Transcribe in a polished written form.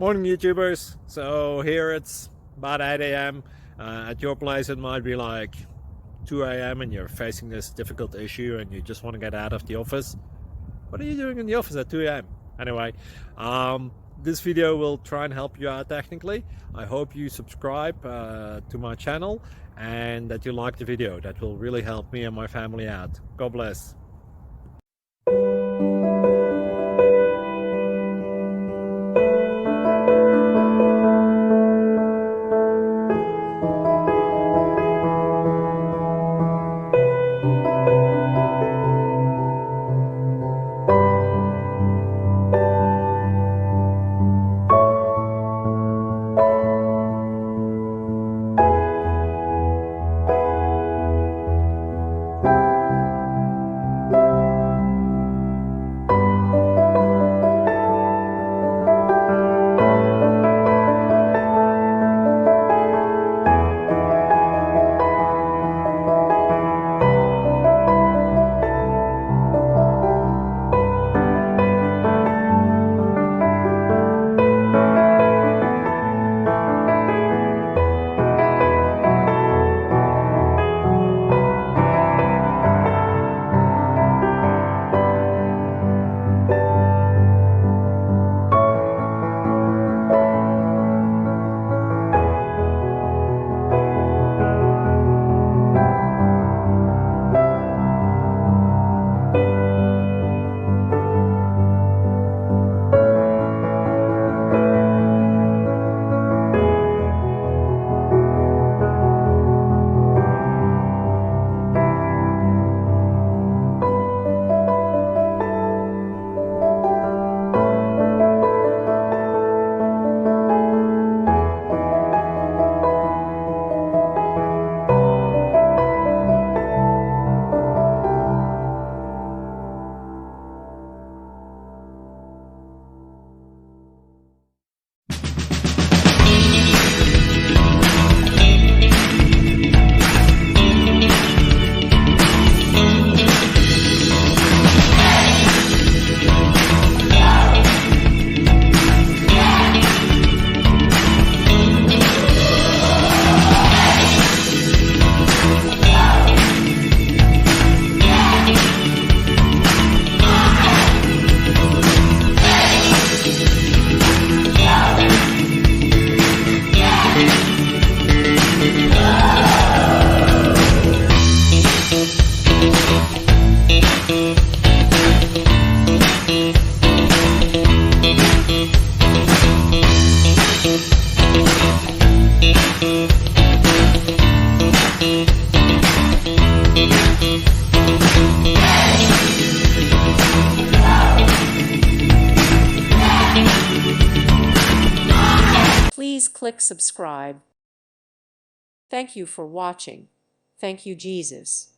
Morning YouTubers. So here it's about 8 a.m. At your place it might be like 2 a.m. and you're facing this difficult issue and you just want to get out of the office. What are you doing in the office at 2 a.m.? Anyway, this video will try and help you out technically. I hope you subscribe to my channel and that you like the video. That will really help me and my family out. God bless. Please click subscribe. Thank you for watching. Thank you, Jesus.